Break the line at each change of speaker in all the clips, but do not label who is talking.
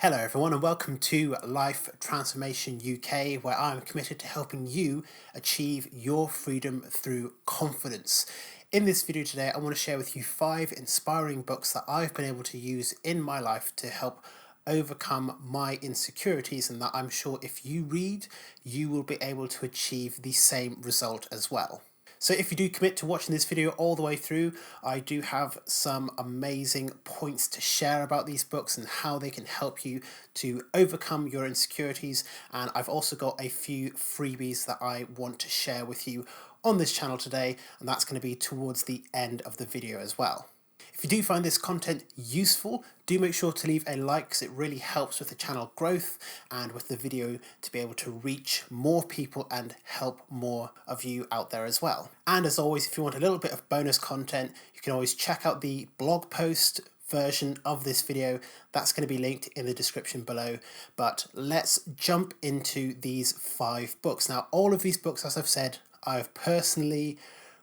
Hello everyone and welcome to Life Transformation UK, where I'm committed to helping you achieve your freedom through confidence. In this video today, I want to share with you 5 inspiring books that I've been able to use in my life to help overcome my insecurities, and that I'm sure if you read, you will be able to achieve the same result as well. So if you do commit to watching this video all the way through, I do have some amazing points to share about these books and how they can help you to overcome your insecurities. And I've also got a few freebies that I want to share with you on this channel today, and that's going to be towards the end of the video as well. If you do find this content useful, do make sure to leave a like, because it really helps with the channel growth and with the video to be able to reach more people and help more of you out there as well. And as always, if you want a little bit of bonus content, you can always check out the blog post version of this video. That's going to be linked in the description below. But let's jump into these 5 books. Now, all of these books, as I've said, I've personally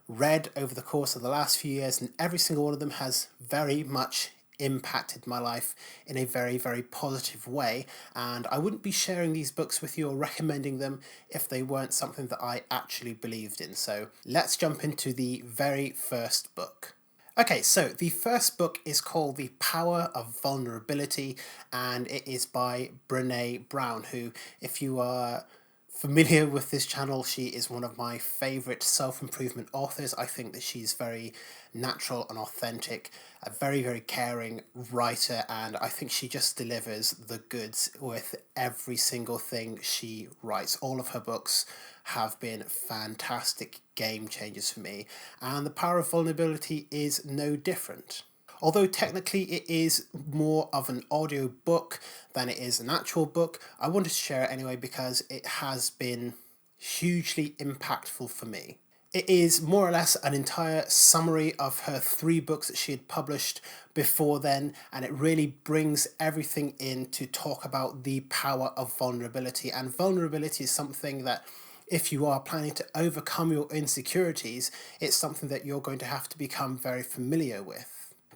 read over the course of the last few years, and every single one of them has very much impacted my life in a very, very positive way. And I wouldn't be sharing these books with you or recommending them if they weren't something that I actually believed in. So let's jump into the very first book. Okay, so the first book is called The Power of Vulnerability, and it is by Brené Brown, who, if you are familiar with this channel, she is one of my favorite self-improvement authors. I think that she's very natural and authentic, a very, very caring writer, and I think she just delivers the goods with every single thing she writes. All of her books have been fantastic game changers for me, and The Power of Vulnerability is no different. Although technically it is more of an audio book than it is an actual book, I wanted to share it anyway because it has been hugely impactful for me. It is more or less an entire summary of her 3 books that she had published before then, and it really brings everything in to talk about the power of vulnerability. And vulnerability is something that, if you are planning to overcome your insecurities, it's something that you're going to have to become very familiar with.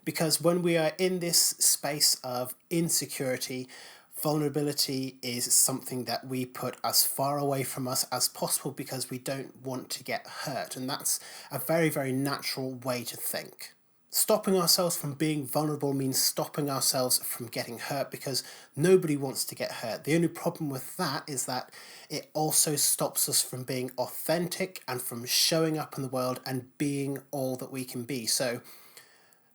Because when we are in this space of insecurity, vulnerability is something that we put as far away from us as possible because we don't want to get hurt. And that's a very, very natural way to think. Stopping ourselves from being vulnerable means stopping ourselves from getting hurt, because nobody wants to get hurt. The only problem with that is that it also stops us from being authentic and from showing up in the world and being all that we can be. So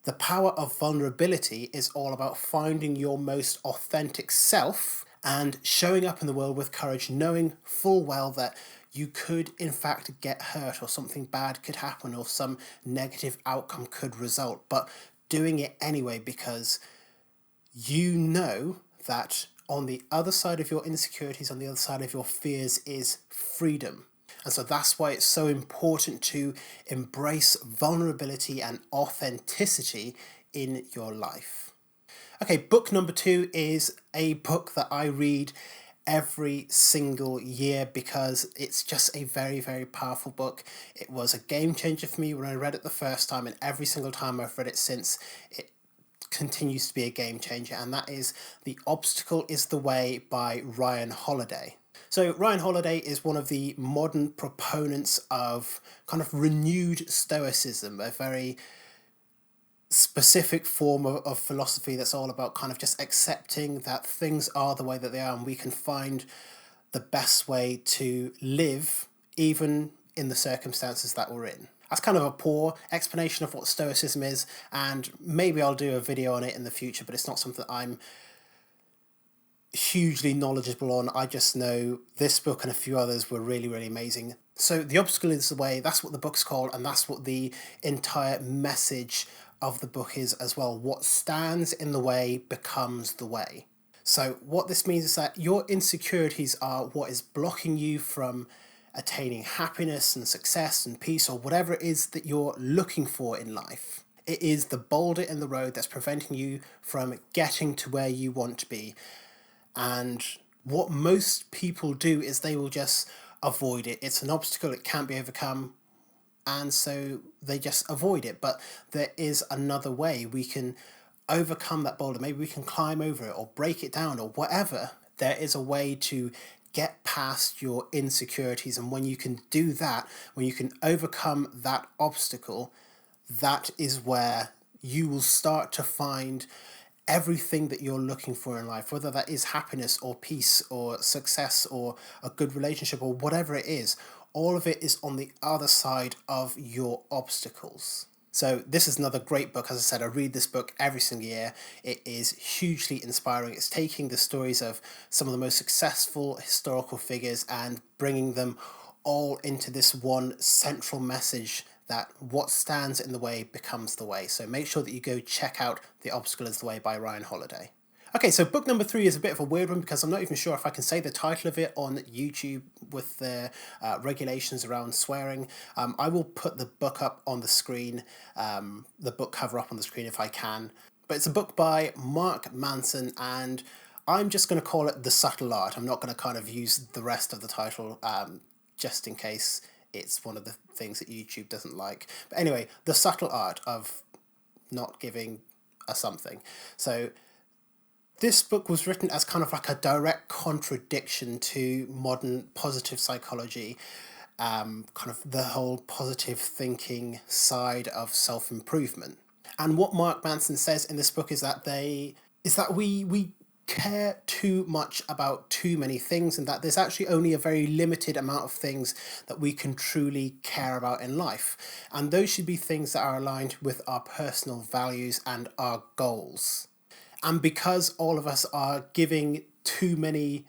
the power of vulnerability is all about finding your most authentic self and showing up in the world with courage, knowing full well that you could in fact get hurt, or something bad could happen, or some negative outcome could result, but doing it anyway because you know that on the other side of your insecurities, on the other side of your fears, is freedom. And so that's why it's so important to embrace vulnerability and authenticity in your life. Okay, book number 2 is a book that I read every single year because it's just a very, very powerful book. It was a game changer for me when I read it the first time, and every single time I've read it since, it continues to be a game changer, and that is The Obstacle is the Way by Ryan Holiday. So Ryan Holiday is one of the modern proponents of kind of renewed stoicism, a very specific form of philosophy that's all about kind of just accepting that things are the way that they are, and we can find the best way to live even in the circumstances that we're in. That's kind of a poor explanation of what stoicism is, and maybe I'll do a video on it in the future, but it's not something that I'm hugely knowledgeable on. I just know this book and a few others were really, really amazing. So The Obstacle is the Way, that's what the book's called, and that's what the entire message of the book is as well. What stands in the way becomes the way. So what this means is that your insecurities are what is blocking you from attaining happiness and success and peace, or whatever it is that you're looking for in life. It is the boulder in the road that's preventing you from getting to where you want to be. And what most people do is they will just avoid it. It's an obstacle, it can't be overcome, and so they just avoid it. But there is another way. We can overcome that boulder. Maybe we can climb over it or break it down or whatever. There is a way to get past your insecurities. And when you can do that, when you can overcome that obstacle, that is where you will start to find everything that you're looking for in life, whether that is happiness or peace or success or a good relationship or whatever it is. All of it is on the other side of your obstacles. So this is another great book. As I said, I read this book every single year. It is hugely inspiring. It's taking the stories of some of the most successful historical figures and bringing them all into this one central message that what stands in the way becomes the way. So make sure that you go check out The Obstacle is the Way by Ryan Holiday. Okay, so book number 3 is a bit of a weird one because I'm not even sure if I can say the title of it on YouTube with the regulations around swearing. I will put the book up on the screen, the book cover up on the screen if I can. But it's a book by Mark Manson, and I'm just going to call it The Subtle Art. I'm not going to kind of use the rest of the title just in case it's one of the things that YouTube doesn't like. But anyway, The Subtle Art of Not Giving a Something. So this book was written as kind of like a direct contradiction to modern positive psychology, kind of the whole positive thinking side of self-improvement. And what Mark Manson says in this book is that we care too much about too many things, and that there's actually only a very limited amount of things that we can truly care about in life. And those should be things that are aligned with our personal values and our goals. And because all of us are giving too many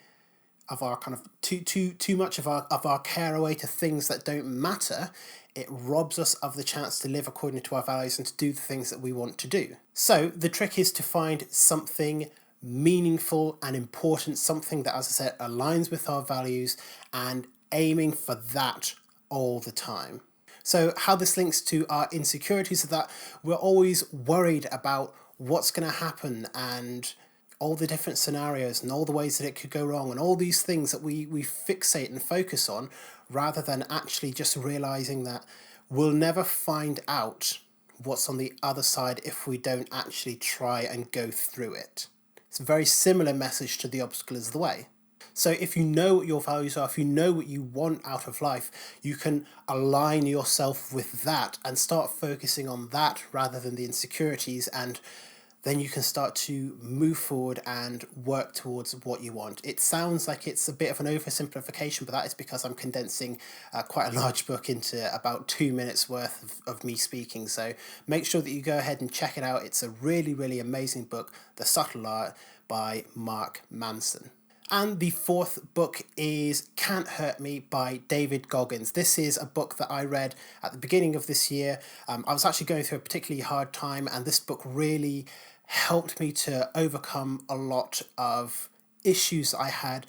of our kind of too much of our care away to things that don't matter, it robs us of the chance to live according to our values and to do the things that we want to do. So the trick is to find something meaningful and important, something that, as I said, aligns with our values, and aiming for that all the time. So how this links to our insecurities is that we're always worried about what's going to happen and all the different scenarios and all the ways that it could go wrong and all these things that we fixate and focus on, rather than actually just realizing that we'll never find out what's on the other side if we don't actually try and go through it. It's a very similar message to The Obstacle is the Way. So if you know what your values are, if you know what you want out of life, you can align yourself with that and start focusing on that rather than the insecurities, and then you can start to move forward and work towards what you want. It sounds like it's a bit of an oversimplification, but that is because I'm condensing quite a large book into about 2 minutes worth of me speaking. So make sure that you go ahead and check it out. It's a really, really amazing book, The Subtle Art by Mark Manson. And the 4th book is Can't Hurt Me by David Goggins. This is a book that I read at the beginning of this year. I was actually going through a particularly hard time, and this book really helped me to overcome a lot of issues I had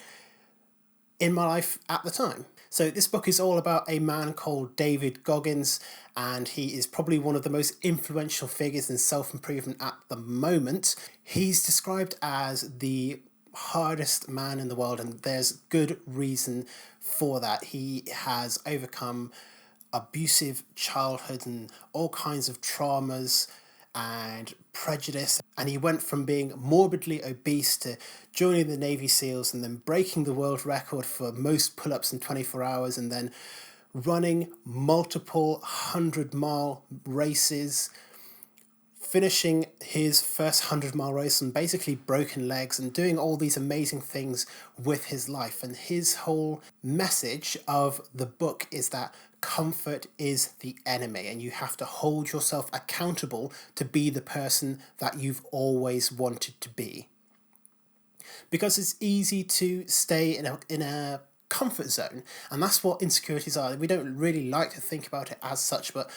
in my life at the time. So this book is all about a man called David Goggins, and he is probably one of the most influential figures in self-improvement at the moment. He's described as the hardest man in the world, and there's good reason for that. He has overcome abusive childhood and all kinds of traumas and prejudice, and he went from being morbidly obese to joining the Navy SEALs and then breaking the world record for most pull-ups in 24 hours, and then running multiple 100-mile races, finishing his first 100-mile race on basically broken legs, and doing all these amazing things with his life. And his whole message of the book is that comfort is the enemy, and you have to hold yourself accountable to be the person that you've always wanted to be. Because it's easy to stay in a comfort zone, and that's what insecurities are. We don't really like to think about it as such, but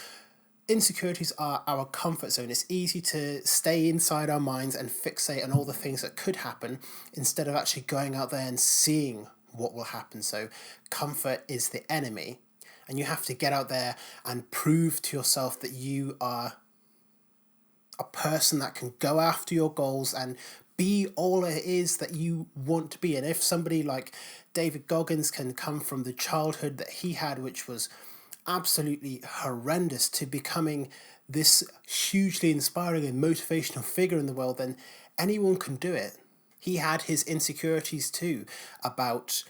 insecurities are our comfort zone. It's easy to stay inside our minds and fixate on all the things that could happen instead of actually going out there and seeing what will happen. So comfort is the enemy, and you have to get out there and prove to yourself that you are a person that can go after your goals and be all it is that you want to be. And if somebody like David Goggins can come from the childhood that he had, which was absolutely horrendous, to becoming this hugely inspiring and motivational figure in the world, then anyone can do it. He had his insecurities too about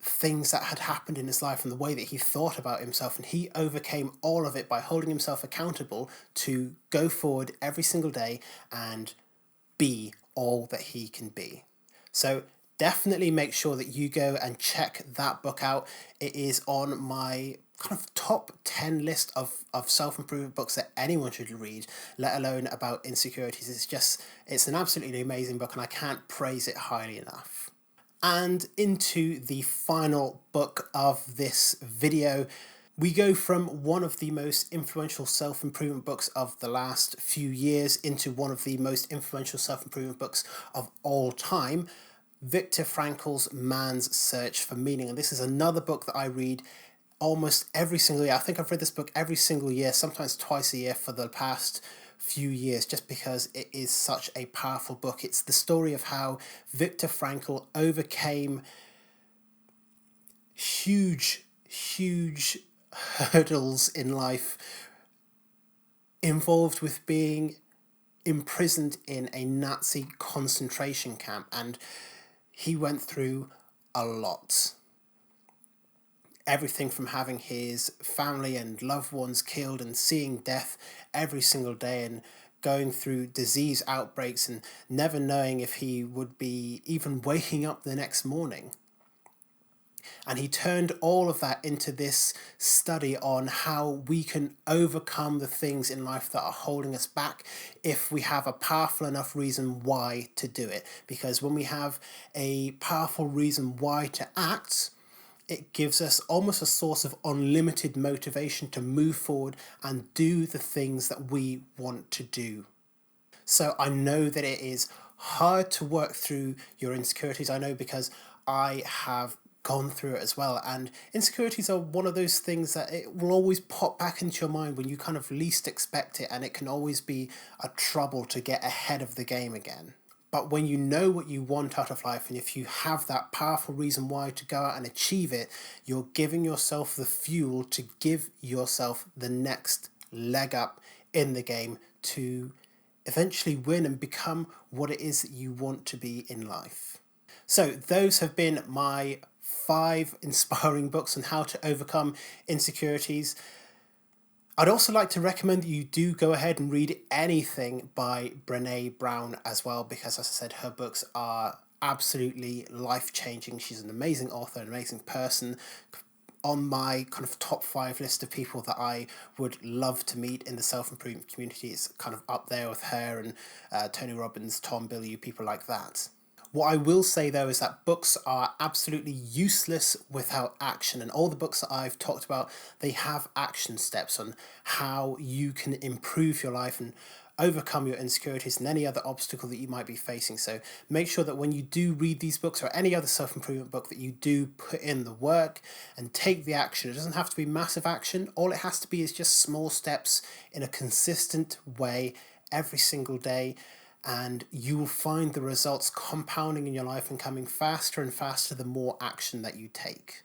things that had happened in his life and the way that he thought about himself, and he overcame all of it by holding himself accountable to go forward every single day and be all that he can be. So definitely make sure that you go and check that book out. It is on my kind of top 10 list of self-improvement books that anyone should read, let alone about insecurities. It's an absolutely amazing book, and I can't praise it highly enough. And into the final book of this video, we go from one of the most influential self-improvement books of the last few years into one of the most influential self-improvement books of all time, Viktor Frankl's Man's Search for Meaning. And this is another book that I read almost every single year. I think I've read this book every single year, sometimes twice a year for the past few years, just because it is such a powerful book. It's the story of how Viktor Frankl overcame huge hurdles in life involved with being imprisoned in a Nazi concentration camp, and he went through a lot. Everything from having his family and loved ones killed and seeing death every single day, and going through disease outbreaks and never knowing if he would be even waking up the next morning. And he turned all of that into this study on how we can overcome the things in life that are holding us back if we have a powerful enough reason why to do it. Because when we have a powerful reason why to act, it gives us almost a source of unlimited motivation to move forward and do the things that we want to do. So I know that it is hard to work through your insecurities. I know because I have gone through it as well. And insecurities are one of those things that it will always pop back into your mind when you kind of least expect it, and it can always be a trouble to get ahead of the game again. But when you know what you want out of life, and if you have that powerful reason why to go out and achieve it, you're giving yourself the fuel to give yourself the next leg up in the game to eventually win and become what it is that you want to be in life. So those have been my 5 inspiring books on how to overcome insecurities. I'd also like to recommend that you do go ahead and read anything by Brené Brown as well, because as I said, her books are absolutely life-changing. She's an amazing author, an amazing person. On my kind of top 5 list of people that I would love to meet in the self-improvement community, it's kind of up there with her and Tony Robbins, Tom Bilyeu, people like that. What I will say though is that books are absolutely useless without action, and all the books that I've talked about, they have action steps on how you can improve your life and overcome your insecurities and any other obstacle that you might be facing. So make sure that when you do read these books or any other self-improvement book, that you do put in the work and take the action. It doesn't have to be massive action. All it has to be is just small steps in a consistent way every single day, and you will find the results compounding in your life and coming faster and faster the more action that you take.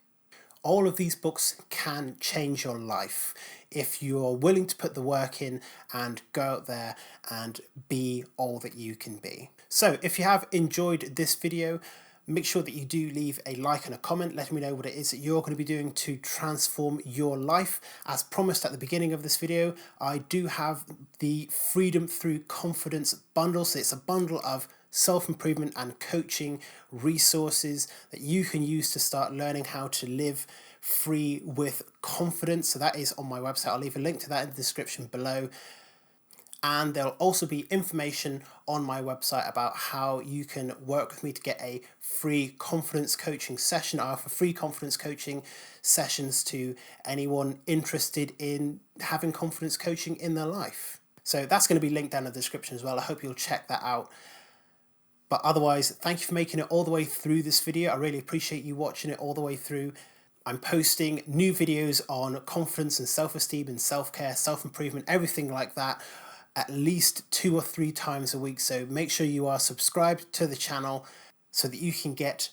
All of these books can change your life if you are willing to put the work in and go out there and be all that you can be. So if you have enjoyed this video, make sure that you do leave a like and a comment letting me know what it is that you're going to be doing to transform your life. As promised at the beginning of this video, I do have the Freedom Through Confidence bundle. So it's a bundle of self-improvement and coaching resources that you can use to start learning how to live free with confidence. So that is on my website. I'll leave a link to that in the description below. And there'll also be information on my website about how you can work with me to get a free confidence coaching session. I offer free confidence coaching sessions to anyone interested in having confidence coaching in their life. So that's going to be linked down in the description as well. I hope you'll check that out. But otherwise, thank you for making it all the way through this video. I really appreciate you watching it all the way through. I'm posting new videos on confidence and self-esteem and self-care, self-improvement, everything like that, at least 2 or 3 times a week. So make sure you are subscribed to the channel so that you can get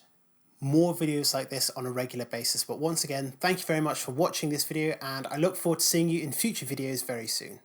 more videos like this on a regular basis. But once again, thank you very much for watching this video, and I look forward to seeing you in future videos very soon.